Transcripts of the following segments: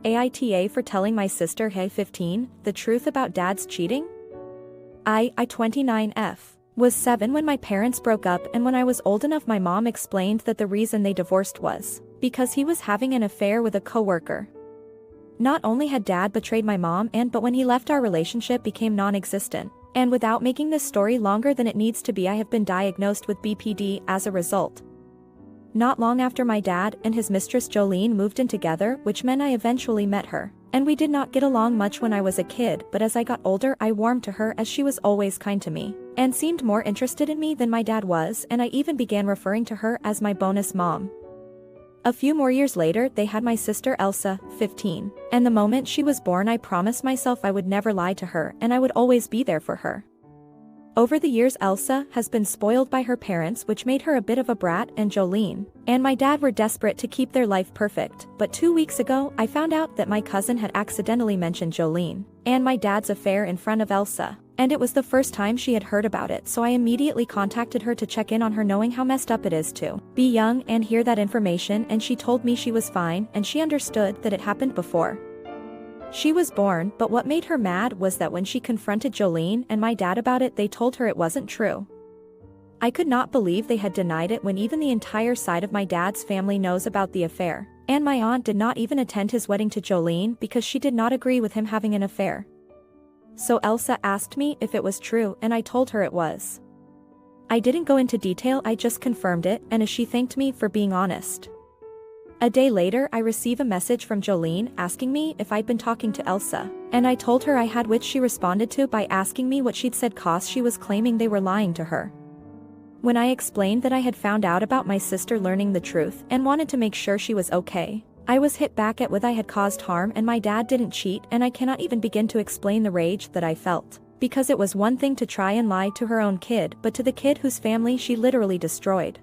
AITA for telling my sister hey 15 the truth about dad's cheating? I 29F. Was 7 when my parents broke up, and when I was old enough my mom explained that the reason they divorced was because he was having an affair with a coworker. Not only had dad betrayed my mom but when he left our relationship became non-existent. And without making this story longer than it needs to be, I have been diagnosed with BPD as a result. Not long after my dad and his mistress Jolene moved in together, which meant I eventually met her. And we did not get along much when I was a kid, but as I got older I warmed to her as she was always kind to me, and seemed more interested in me than my dad was, and I even began referring to her as my bonus mom. A few more years later they had my sister Elsa, 15, and the moment she was born I promised myself I would never lie to her and I would always be there for her. Over the years Elsa has been spoiled by her parents, which made her a bit of a brat, and Jolene and my dad were desperate to keep their life perfect, but 2 weeks ago I found out that my cousin had accidentally mentioned Jolene and my dad's affair in front of Elsa, and it was the first time she had heard about it, so I immediately contacted her to check in on her, knowing how messed up it is to be young and hear that information, and she told me she was fine and she understood that it happened before she was born, but what made her mad was that when she confronted Jolene and my dad about it they told her it wasn't true. I could not believe they had denied it when even the entire side of my dad's family knows about the affair, and my aunt did not even attend his wedding to Jolene because she did not agree with him having an affair. So Elsa asked me if it was true and I told her it was. I didn't go into detail, I just confirmed it, and she thanked me for being honest. A day later I receive a message from Jolene asking me if I'd been talking to Elsa, and I told her I had, which she responded to by asking me what she'd said cause she was claiming they were lying to her. When I explained that I had found out about my sister learning the truth and wanted to make sure she was okay, I was hit back at with I had caused harm and my dad didn't cheat, and I cannot even begin to explain the rage that I felt, because it was one thing to try and lie to her own kid, but to the kid whose family she literally destroyed.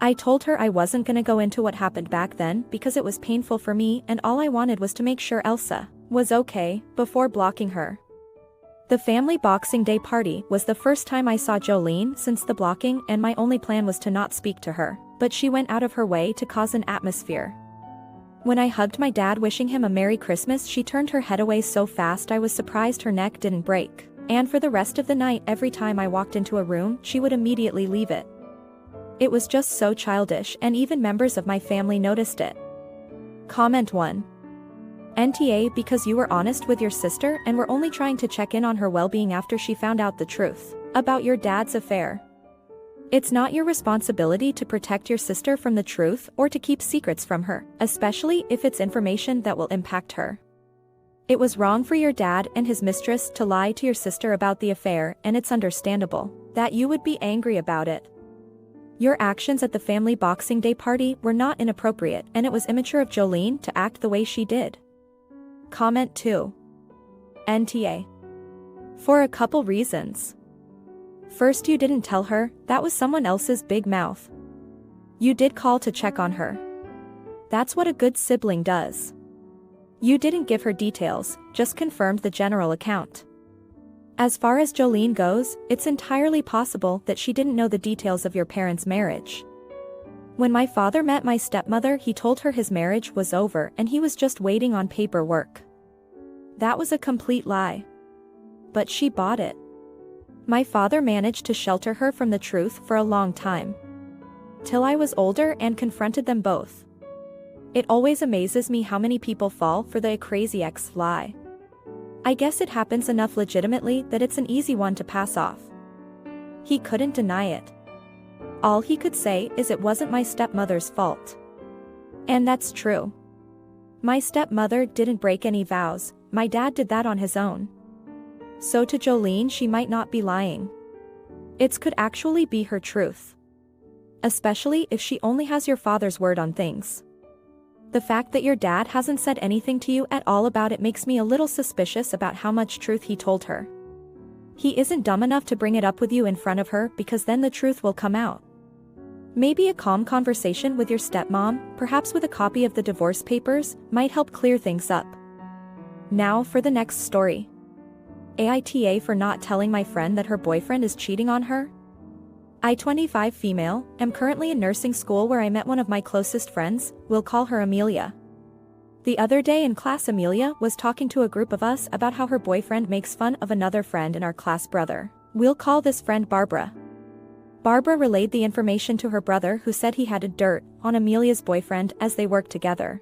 I told her I wasn't gonna go into what happened back then because it was painful for me and all I wanted was to make sure Elsa was okay before blocking her. The family Boxing Day party was the first time I saw Jolene since the blocking, and my only plan was to not speak to her, but she went out of her way to cause an atmosphere. When I hugged my dad wishing him a Merry Christmas, she turned her head away so fast I was surprised her neck didn't break, and for the rest of the night every time I walked into a room she would immediately leave it. It was just so childish, and even members of my family noticed it. Comment 1. NTA because you were honest with your sister and were only trying to check in on her well-being after she found out the truth about your dad's affair. It's not your responsibility to protect your sister from the truth or to keep secrets from her, especially if it's information that will impact her. It was wrong for your dad and his mistress to lie to your sister about the affair, and it's understandable that you would be angry about it. Your actions at the family Boxing Day party were not inappropriate, and it was immature of Jolene to act the way she did. Comment 2. NTA. For a couple reasons. First, you didn't tell her, that was someone else's big mouth. You did call to check on her. That's what a good sibling does. You didn't give her details, just confirmed the general account. As far as Jolene goes, it's entirely possible that she didn't know the details of your parents' marriage. When my father met my stepmother he told her his marriage was over and he was just waiting on paperwork. That was a complete lie. But she bought it. My father managed to shelter her from the truth for a long time. Till I was older and confronted them both. It always amazes me how many people fall for the crazy ex lie. I guess it happens enough legitimately that it's an easy one to pass off. He couldn't deny it. All he could say is it wasn't my stepmother's fault. And that's true. My stepmother didn't break any vows, my dad did that on his own. So to Jolene she might not be lying. It could actually be her truth. Especially if she only has your father's word on things. The fact that your dad hasn't said anything to you at all about it makes me a little suspicious about how much truth he told her. He isn't dumb enough to bring it up with you in front of her, because then the truth will come out. Maybe a calm conversation with your stepmom, perhaps with a copy of the divorce papers, might help clear things up. Now for the next story. AITA for not telling my friend that her boyfriend is cheating on her? I, 25 female, am currently in nursing school where I met one of my closest friends, we'll call her Amelia. The other day in class, Amelia was talking to a group of us about how her boyfriend makes fun of another friend in our class brother. We'll call this friend Barbara. Barbara relayed the information to her brother, who said he had a dirt on Amelia's boyfriend as they worked together.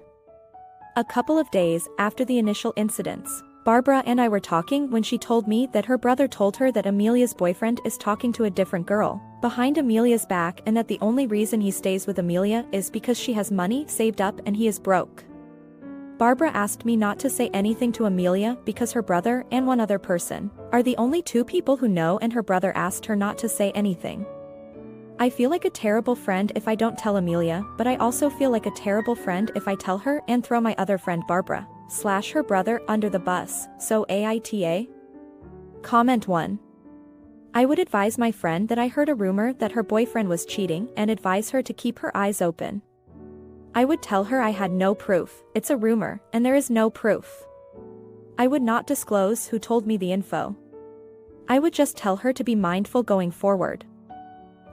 A couple of days after the initial incidents, Barbara and I were talking when she told me that her brother told her that Amelia's boyfriend is talking to a different girl behind Amelia's back, and that the only reason he stays with Amelia is because she has money saved up and he is broke. Barbara asked me not to say anything to Amelia because her brother and one other person are the only two people who know, and her brother asked her not to say anything. I feel like a terrible friend if I don't tell Amelia, but I also feel like a terrible friend if I tell her and throw my other friend Barbara / her brother under the bus. So AITA? Comment 1. I would advise my friend that I heard a rumor that her boyfriend was cheating and advise her to keep her eyes open. I would tell her I had no proof, it's a rumor, and there is no proof. I would not disclose who told me the info. I would just tell her to be mindful going forward.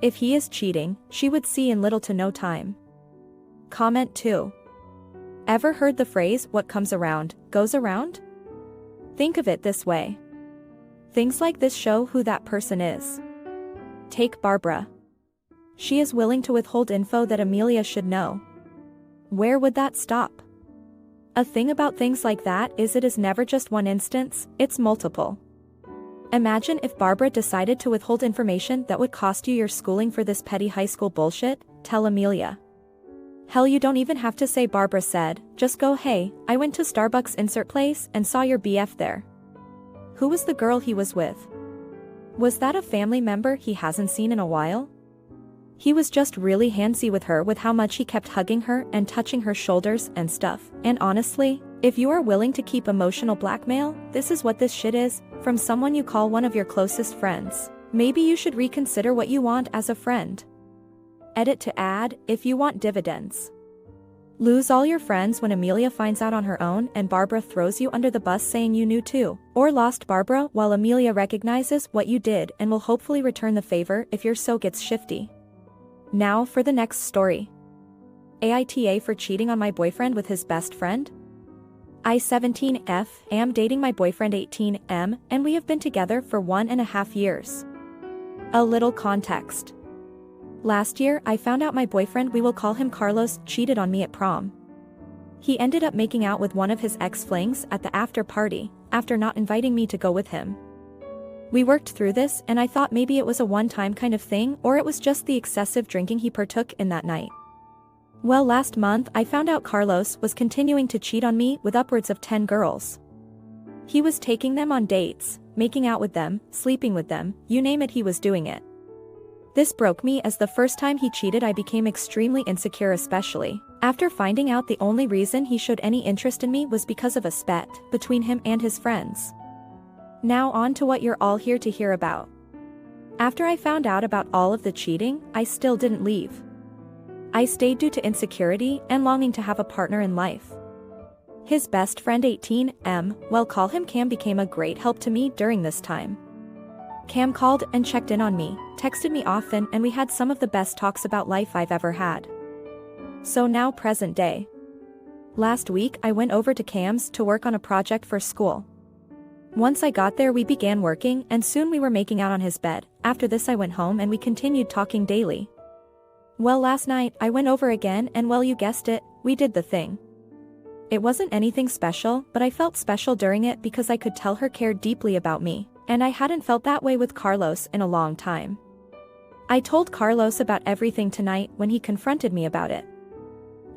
If he is cheating, she would see in little to no time. Comment 2. Ever heard the phrase, what comes around, goes around? Think of it this way. Things like this show who that person is. Take Barbara. She is willing to withhold info that Amelia should know. Where would that stop? A thing about things like that is it is never just one instance, it's multiple. Imagine if Barbara decided to withhold information that would cost you your schooling for this petty high school bullshit. Tell Amelia. Hell, you don't even have to say Barbara said, just go, hey, I went to Starbucks insert place and saw your BF there. Who was the girl he was with? Was that a family member he hasn't seen in a while? He was just really handsy with her with how much he kept hugging her and touching her shoulders and stuff. And honestly, if you are willing to keep emotional blackmail, this is what this shit is, from someone you call one of your closest friends. Maybe you should reconsider what you want as a friend. Edit to add, if you want dividends. Lose all your friends when Amelia finds out on her own and Barbara throws you under the bus saying you knew too. Or lost Barbara while Amelia recognizes what you did and will hopefully return the favor if your so gets shifty. Now for the next story. AITA for cheating on my boyfriend with his best friend? I 17F am dating my boyfriend 18M and we have been together for 1.5 years. A little context. Last year I found out my boyfriend, we will call him Carlos, cheated on me at prom. He ended up making out with one of his ex-flings at the after party, after not inviting me to go with him. We worked through this and I thought maybe it was a one-time kind of thing or it was just the excessive drinking he partook in that night. Well, last month I found out Carlos was continuing to cheat on me with upwards of 10 girls. He was taking them on dates, making out with them, sleeping with them, you name it, he was doing it. This broke me, as the first time he cheated I became extremely insecure, especially after finding out the only reason he showed any interest in me was because of a spat between him and his friends. Now on to what you're all here to hear about. After I found out about all of the cheating, I still didn't leave. I stayed due to insecurity and longing to have a partner in life. His best friend 18M, well, call him Cam, became a great help to me during this time. Cam called and checked in on me, texted me often, and we had some of the best talks about life I've ever had. So now present day. Last week I went over to Cam's to work on a project for school. Once I got there we began working and soon we were making out on his bed. After this I went home and we continued talking daily. Well, last night I went over again and, well, you guessed it, we did the thing. It wasn't anything special, but I felt special during it because I could tell her cared deeply about me, and I hadn't felt that way with Carlos in a long time. I told Carlos about everything tonight when he confronted me about it.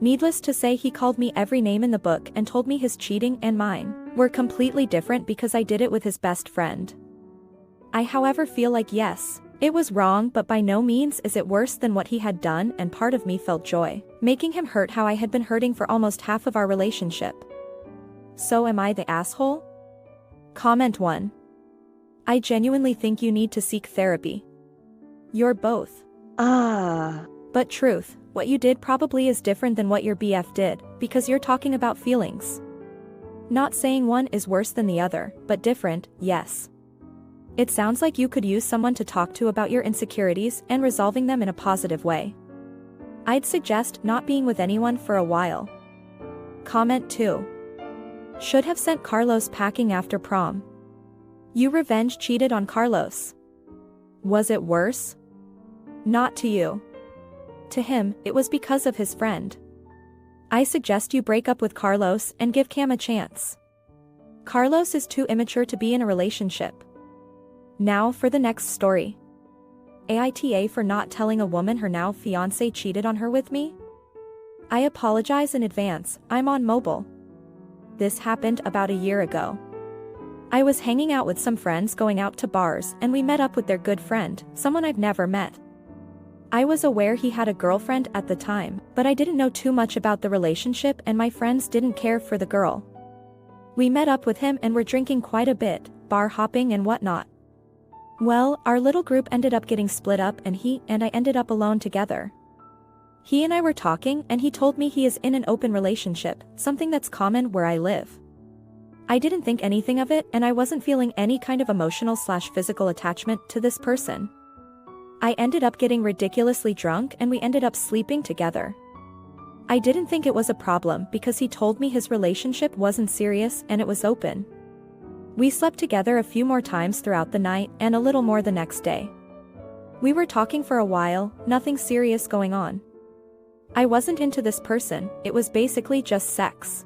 Needless to say, he called me every name in the book and told me his cheating and mine were completely different because I did it with his best friend. I, however, feel like yes, it was wrong, but by no means is it worse than what he had done, and part of me felt joy making him hurt how I had been hurting for almost half of our relationship. So am I the asshole? Comment 1. I genuinely think you need to seek therapy. You're both. But truth, what you did probably is different than what your BF did, because you're talking about feelings. Not saying one is worse than the other, but different, yes. It sounds like you could use someone to talk to about your insecurities and resolving them in a positive way. I'd suggest not being with anyone for a while. Comment 2. Should have sent Carlos packing after prom. You revenge cheated on Carlos. Was it worse? Not to you. To him, it was because of his friend. I suggest you break up with Carlos and give Cam a chance. Carlos is too immature to be in a relationship. Now for the next story. AITA for not telling a woman her now fiancé cheated on her with me? I apologize in advance, I'm on mobile. This happened about a year ago. I was hanging out with some friends going out to bars and we met up with their good friend, someone I've never met. I was aware he had a girlfriend at the time, but I didn't know too much about the relationship and my friends didn't care for the girl. We met up with him and were drinking quite a bit, bar hopping and whatnot. Well, our little group ended up getting split up and he and I ended up alone together. He and I were talking and he told me he is in an open relationship, something that's common where I live. I didn't think anything of it and I wasn't feeling any kind of emotional/physical attachment to this person. I ended up getting ridiculously drunk and we ended up sleeping together. I didn't think it was a problem because he told me his relationship wasn't serious and it was open. We slept together a few more times throughout the night and a little more the next day. We were talking for a while, nothing serious going on. I wasn't into this person, it was basically just sex.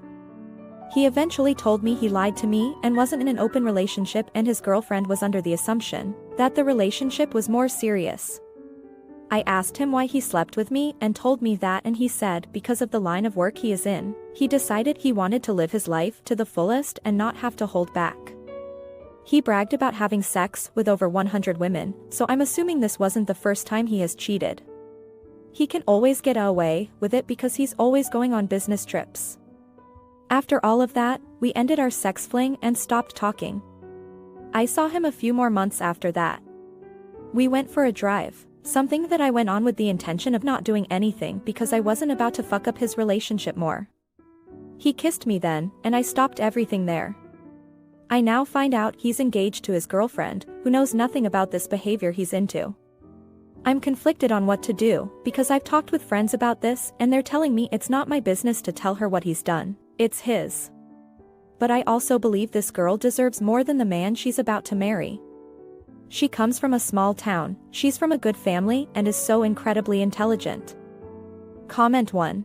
He eventually told me he lied to me and wasn't in an open relationship and his girlfriend was under the assumption that the relationship was more serious. I asked him why he slept with me and told me that and he said because of the line of work he is in, he decided he wanted to live his life to the fullest and not have to hold back. He bragged about having sex with over 100 women, so I'm assuming this wasn't the first time he has cheated. He can always get away with it because he's always going on business trips. After all of that, we ended our sex fling and stopped talking. I saw him a few more months after that. We went for a drive, something that I went on with the intention of not doing anything because I wasn't about to fuck up his relationship more. He kissed me then, and I stopped everything there. I now find out he's engaged to his girlfriend, who knows nothing about this behavior he's into. I'm conflicted on what to do, because I've talked with friends about this and they're telling me it's not my business to tell her what he's done, it's his. But I also believe this girl deserves more than the man she's about to marry. She comes from a small town, she's from a good family and is so incredibly intelligent. Comment 1.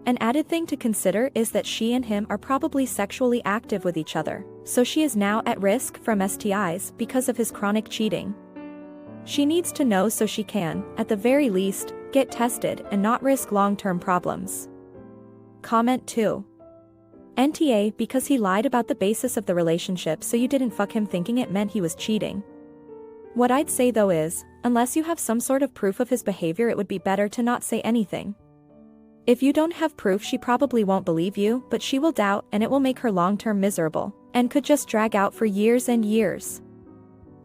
An added thing to consider is that she and him are probably sexually active with each other, so she is now at risk from STIs because of his chronic cheating. She needs to know so she can, at the very least, get tested and not risk long-term problems. Comment 2. NTA because he lied about the basis of the relationship so you didn't fuck him thinking it meant he was cheating. What I'd say though is, unless you have some sort of proof of his behavior it would be better to not say anything. If you don't have proof she probably won't believe you but she will doubt and it will make her long-term miserable, and could just drag out for years and years.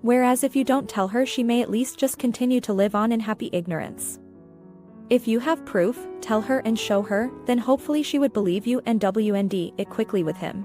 Whereas if you don't tell her she may at least just continue to live on in happy ignorance. If you have proof, tell her and show her, then hopefully she would believe you and WND it quickly with him.